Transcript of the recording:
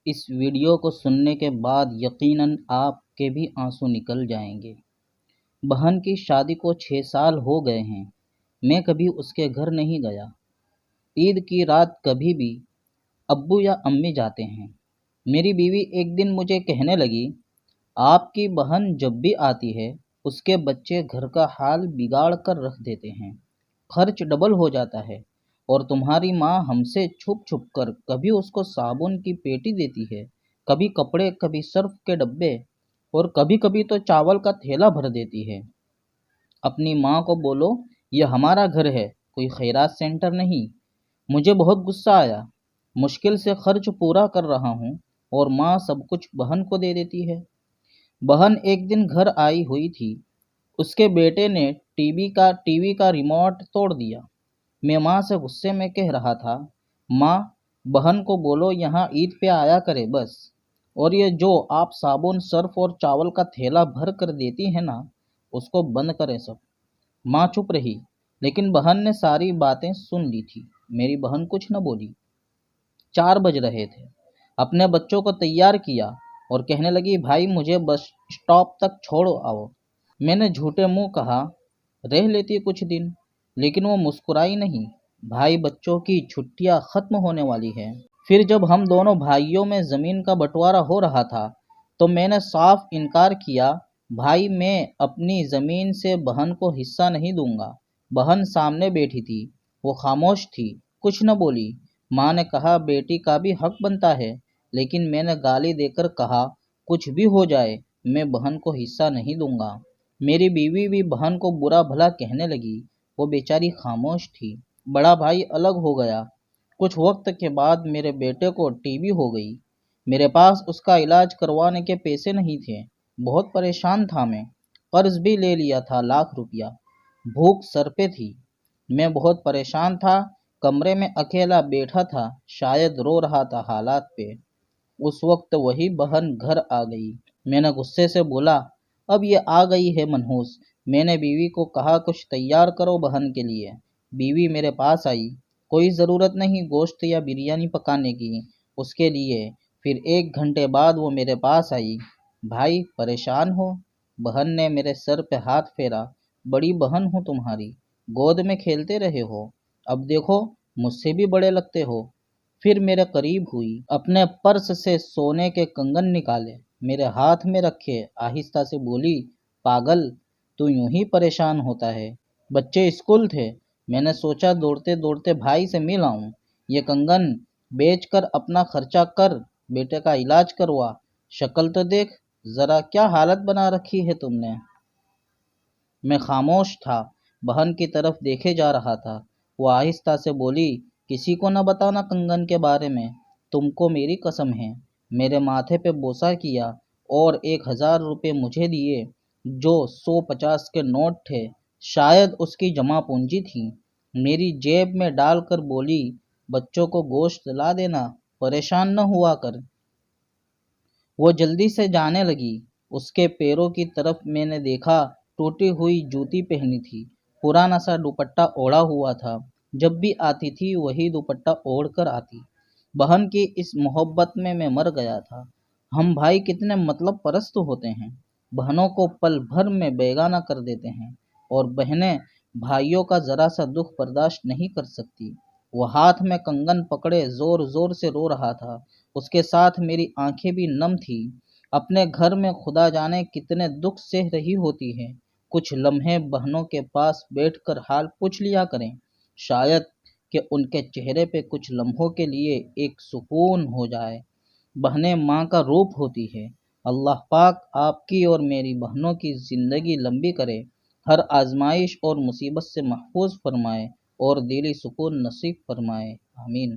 اس video کو سننے کے بعد یقیناً آپ کے بھی آنسو نکل جائیں گے۔ بہن کی شادی کو 6 سال ہو گئے ہیں، میں کبھی اس کے گھر نہیں گیا۔ عید کی رات کبھی بھی ابو یا امی جاتے ہیں۔ میری بیوی ایک دن مجھے کہنے لگی، آپ کی بہن جب بھی آتی ہے اس کے بچے گھر کا حال بگاڑ کر رکھ دیتے ہیں، خرچ ڈبل ہو جاتا ہے، اور تمہاری ماں ہم سے چھپ چھپ کر کبھی اس کو صابن کی پیٹی دیتی ہے، کبھی کپڑے، کبھی سرف کے ڈبے، اور کبھی کبھی تو چاول کا تھیلا بھر دیتی ہے۔ اپنی ماں کو بولو یہ ہمارا گھر ہے، کوئی خیرات سینٹر نہیں۔ مجھے بہت غصہ آیا۔ مشکل سے خرچ پورا کر رہا ہوں اور ماں سب کچھ بہن کو دے دیتی ہے۔ بہن ایک دن گھر آئی ہوئی تھی، اس کے بیٹے نے ٹی وی کا ریموٹ توڑ دیا۔ میں ماں سے غصے میں کہہ رہا تھا، ماں بہن کو بولو یہاں عید پہ آیا کرے بس، اور یہ جو آپ صابن، سرف اور چاول کا تھیلا بھر کر دیتی ہیں نا، اس کو بند کریں سب۔ ماں چپ رہی، لیکن بہن نے ساری باتیں سن لی تھی۔ میری بہن کچھ نہ بولی۔ 4 بج رہے تھے، اپنے بچوں کو تیار کیا اور کہنے لگی، بھائی مجھے بس اسٹاپ تک چھوڑ آؤ۔ میں نے جھوٹے منہ کہا، رہ لیتی کچھ دن، لیکن وہ مسکرائی نہیں۔ بھائی بچوں کی چھٹیاں ختم ہونے والی ہیں۔ پھر جب ہم دونوں بھائیوں میں زمین کا بٹوارا ہو رہا تھا تو میں نے صاف انکار کیا، بھائی میں اپنی زمین سے بہن کو حصہ نہیں دوں گا۔ بہن سامنے بیٹھی تھی، وہ خاموش تھی، کچھ نہ بولی۔ ماں نے کہا، بیٹی کا بھی حق بنتا ہے، لیکن میں نے گالی دے کر کہا، کچھ بھی ہو جائے میں بہن کو حصہ نہیں دوں گا۔ میری بیوی بھی بہن کو برا بھلا کہنے لگی، وہ بیچاری خاموش تھی۔ بڑا بھائی الگ ہو گیا۔ کچھ وقت کے بعد میرے بیٹے کو ٹی بی ہو گئی۔ میرے پاس اس کا علاج کروانے کے پیسے نہیں تھے۔ بہت پریشان تھا میں، قرض بھی لے لیا تھا ₹1,00,000۔ بھوک سر پہ تھی۔ میں بہت پریشان تھا، کمرے میں اکیلا بیٹھا تھا، شاید رو رہا تھا حالات پہ۔ اس وقت وہی بہن گھر آ گئی۔ میں نے غصے سے بولا، اب یہ آ گئی ہے منحوس۔ میں نے بیوی کو کہا، کچھ تیار کرو بہن کے لیے۔ بیوی میرے پاس آئی، کوئی ضرورت نہیں گوشت یا بریانی پکانے کی اس کے لیے۔ پھر 1 گھنٹے بعد وہ میرے پاس آئی، بھائی پریشان ہو؟ بہن نے میرے سر پہ ہاتھ پھیرا، بڑی بہن ہوں تمہاری، گود میں کھیلتے رہے ہو، اب دیکھو مجھ سے بھی بڑے لگتے ہو۔ پھر میرے قریب ہوئی، اپنے پرس سے سونے کے کنگن نکالے، میرے ہاتھ میں رکھے، آہستہ سے بولی، پاگل تو یوں ہی پریشان ہوتا ہے، بچے اسکول تھے، میں نے سوچا دوڑتے دوڑتے بھائی سے مل آؤں، یہ کنگن بیچ کر اپنا خرچہ کر، بیٹے کا علاج کروا، شکل تو دیکھ ذرا کیا حالت بنا رکھی ہے تم نے۔ میں خاموش تھا، بہن کی طرف دیکھے جا رہا تھا۔ وہ آہستہ سے بولی، کسی کو نہ بتانا کنگن کے بارے میں، تم کو میری قسم ہے۔ میرے ماتھے پہ بوسہ کیا اور 1,000 روپے مجھے دیے، جو 150 کے نوٹ تھے، شاید اس کی جمع پونجی تھی۔ میری جیب میں ڈال کر بولی، بچوں کو گوشت لا دینا، پریشان نہ ہوا کر۔ وہ جلدی سے جانے لگی۔ اس کے پیروں کی طرف میں نے دیکھا، ٹوٹی ہوئی جوتی پہنی تھی، پرانا سا دوپٹہ اوڑھا ہوا تھا، جب بھی آتی تھی وہی دوپٹہ اوڑھ کر آتی۔ بہن کی اس محبت میں مر گیا تھا۔ ہم بھائی کتنے مطلب پرست ہوتے ہیں، بہنوں کو پل بھر میں بیگانہ کر دیتے ہیں، اور بہنیں بھائیوں کا ذرا سا دکھ برداشت نہیں کر سکتی۔ وہ ہاتھ میں کنگن پکڑے زور زور سے رو رہا تھا، اس کے ساتھ میری آنکھیں بھی نم تھی۔ اپنے گھر میں خدا جانے کتنے دکھ سہ رہی ہوتی ہے، کچھ لمحے بہنوں کے پاس بیٹھ کر حال پوچھ لیا کریں، شاید کہ ان کے چہرے پہ کچھ لمحوں کے لیے ایک سکون ہو جائے۔ بہنیں ماں کا روپ ہوتی ہے۔ اللہ پاک آپ کی اور میری بہنوں کی زندگی لمبی کرے، ہر آزمائش اور مصیبت سے محفوظ فرمائے اور دلی سکون نصیب فرمائے، آمین۔